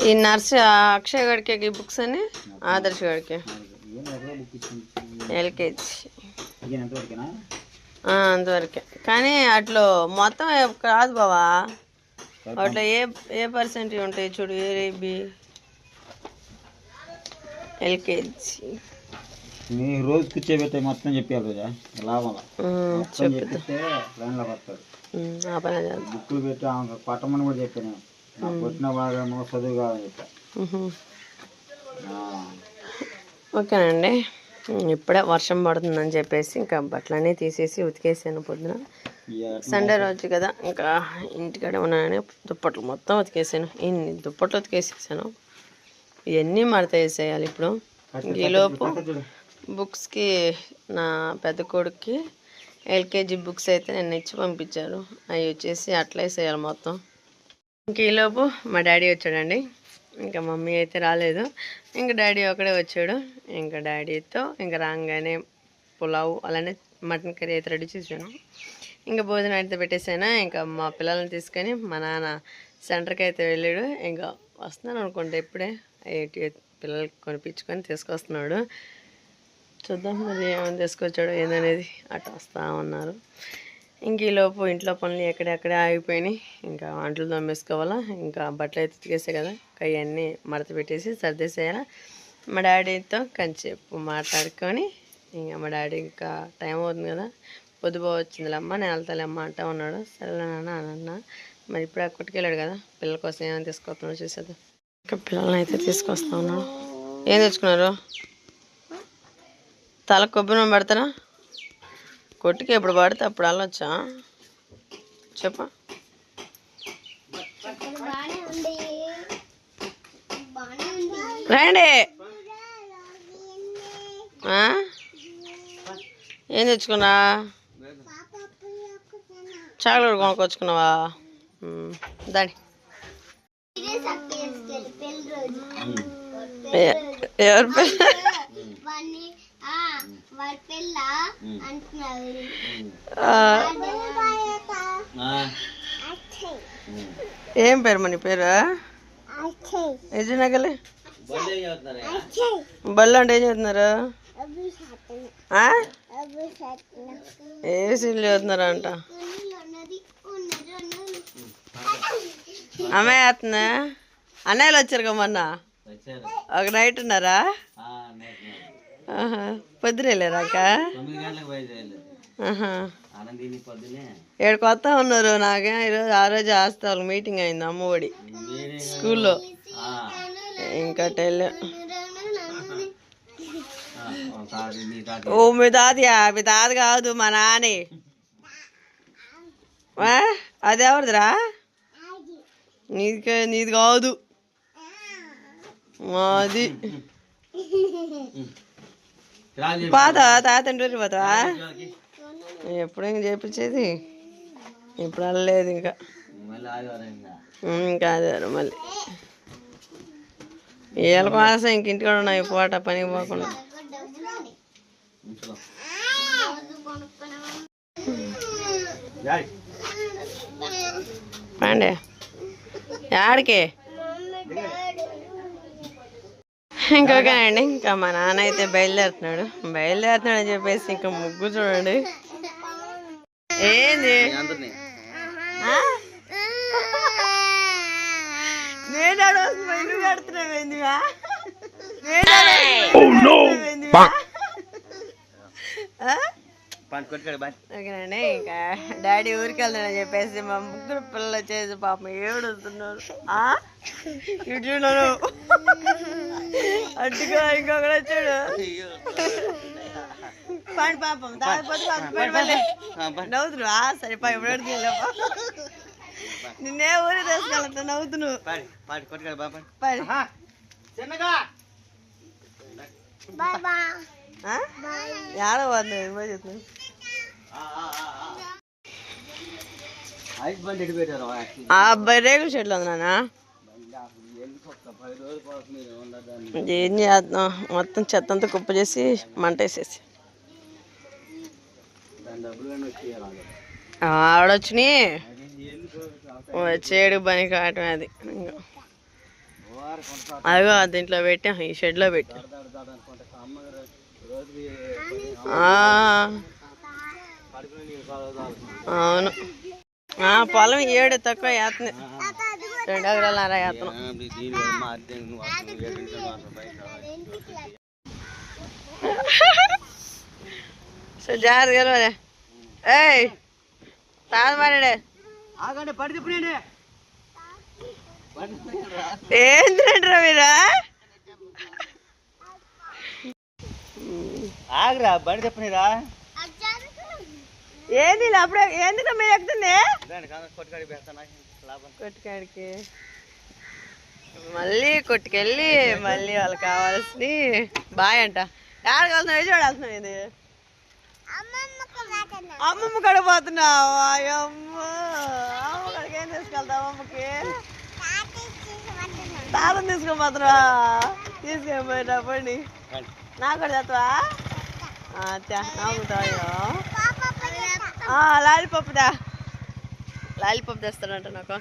ఈ నర్సు అక్షయ్ గడికి బుక్స్ అని ఆదర్శ్ గడికి ఎల్కేజీ అంతవరకే. కానీ అట్లో మొత్తం కాదు బావా, అట్లా ఏ పర్సెంట్ ఉంటాయి చూడు. ఏబి ఎల్కేజీ రోజు కూర్చోబెట్టే మొత్తం చెప్పారు రోజా చెప్పితే లైన్లోకి వస్తాడు. బుక్కులు పెట్టి పట్టమని కూడా చెప్పాను. కొట్టిన భాగము చదువు కావాలని చెప్పా. ఓకేనండి. ఇప్పుడే వర్షం పడుతుందని చెప్పేసి ఇంకా బట్టలన్నీ తీసేసి ఉతికేసాను. పొద్దున సండే రోజు కదా, ఇంకా ఇంటికాడే ఉన్నానని దుప్పట్లు మొత్తం ఉతికేసాను. ఇన్ని దుప్పట్లు ఉతికేసేసాను. ఇవన్నీ మడత వేసేయాలి ఇప్పుడు. ఈలోపు బుక్స్కి నా పెద్ద కొడుక్కి ఎల్కేజీ బుక్స్ అయితే నేను ఇచ్చి పంపించారు. అవి వచ్చేసి అట్లా వేసేయాలి మొత్తం. ఇంక ఈలోపు మా డాడీ వచ్చాడండి. ఇంకా మమ్మీ అయితే రాలేదు. ఇంకా డాడీ ఒకడే వచ్చాడు. ఇంకా డాడీతో ఇంకా రాగానే పులావ్ అలానే మటన్ కర్రీ అయితే రెడీ చేశాను. ఇంకా భోజనం అయితే పెట్టేశాను. ఇంకా మా పిల్లల్ని తీసుకొని మా నాన్న సెంటర్కి అయితే వెళ్ళాడు. ఇంకా వస్తున్నాను అనుకుంటే ఇప్పుడే పిల్లలకి కొనిపించుకొని తీసుకొస్తున్నాడు. చూద్దాం మరి ఏమైనా తీసుకొచ్చాడో ఏందనేది. అటు వస్తూ ఉన్నారు. ఇంక ఈలోపు ఇంట్లో పనులు ఎక్కడెక్కడే ఆగిపోయినాయి. ఇంకా అంట్లు తోమేసుకోవాలా. ఇంకా బట్టలు అయితే ఉతికేసాయి కదా, అవన్నీ మడత పెట్టేసి సర్దేసేయాలా. మా డాడీతో కొంచెంసేపు మాట్లాడుకొని ఇంకా మా డాడీ ఇంకా టైం అవుతుంది కదా, పొద్దుపో వచ్చిందిలేమ్మ నేను వెళ్తాలేమ్మ అంటా ఉన్నాడు. సరేనా అన్న. మరి ఇప్పుడు అక్కడికి వెళ్ళాడు కదా, పిల్లల కోసం ఏమైనా తీసుకొస్తున్నాడు చూసేది. ఇంకా పిల్లల్ని అయితే తీసుకొస్తా ఉన్నాడు. ఏం తెచ్చుకున్నారు? తల కొబ్బరి నూనె పెడతారా? కొట్టుకి ఎప్పుడు పడితే అప్పుడు వెళ్ళొచ్చా చెప్ప. రండి. ఏం తెచ్చుకున్నా? చాక్లెట్ కొనుక్కొచ్చుకున్నావా? దాని ఎవరి ఏం పేరు మన పేరు? ఎజనగలే బళ్ళు అంటే ఏం చదువుతున్నారు? ఏ సీన్లు చదువుతున్నారా అంట. అమ్మాయి వస్తుందా? అన్నయ్యలు వచ్చారు కదా మొన్న, ఒక నైట్ ఉన్నారా? పొద్దున వెళ్ళారాక? 7 కొత్త ఉన్నారు. నాకే ఈరోజు ఆ రోజు హాస్టల్ మీటింగ్ అయింది అమ్మఒడి స్కూల్లో. ఇంకా ఓ మీ తాతయా? మీ తాత కాదు మా నాని. అది ఎవరిదిరా? నీది కాదు మాది. పోతావా తాత ఇంటి పోతావా? ఎప్పుడు ఇంక చేపించేది ఇప్పుడు వెళ్ళలేదు. ఇంకా ఆదివారం మళ్ళీ వీళ్ళ కోసం ఇంక ఇంటికాడ ఉన్నాయి పూట పనికి పోకుండా. పండే ఆడికే ఇంకొకనండి. ఇంకా మా నాన్న అయితే బయలుదేరుతున్నాడు అని చెప్పేసి ఇంకా ముగ్గు చూడండి. ఏంది నేను అడవలసిన ఇల్లు కడుతున్నావేందివా? ఓకేనండి. ఇంకా డాడీ ఊరికి వెళ్తానని చెప్పేసి మా ముగ్గురు పిల్లలు వచ్చేసి పాపం ఏడుస్తున్నారు. ఇటు చూడను అట్టుగా ఇంకొకటి వచ్చాడు. పండి పాపం తాగిపోతే నవ్వుతున్నా. సరిపా ఎప్పుడు నిన్నే ఊరి తీసుకెళ్తా నవ్వుతున్నావు. ఏడవద్దు చెప్తున్నాను. ఆ అబ్బాయి రేగుల చెట్లు ఉంది నాన్న. ఏం చేద్దాం, మొత్తం చెత్త అంతా కుప్ప చేసి మంట వేసేసి ఆడొచ్చినాయి. చేడు పని కావటం అది ఇంకా. అదిగో దీంట్లో పెట్టాం, ఈ షెడ్లో పెట్టాం. అవును, పొలం 7 తక్కువ వేతనే, 2 ఎకరాలన్నర వేతనం. సో జాగ్రత్తగా ఏయ్ తాను మాడే ఏంద్రా మీరా ఆగరా బండి చెప్పనిరా. ఏంది అప్పుడే ఎందుకు మీరు ఎక్కుతుంది కొట్టుకాడికి, మళ్ళీ కొట్టుకెళ్ళి మళ్ళీ వాళ్ళకి కావాల్సి బాయ్ అంట. ఎక్కడికి వెళ్తున్నావు? చూడాల్సినావు ఇది అమ్మమ్మ కడిపోతున్నావు. అమ్మ అమ్మ కడికి ఏం తీసుకెళ్తావు? అమ్మకి తాళం తీసుకోపోతున్నా, తీసుకెళ్ళిపోయినా పండి నాకు కూడా చేస్తావా? నవ్వుతాయో లాలీపాప్ తెస్తానంట నాకు.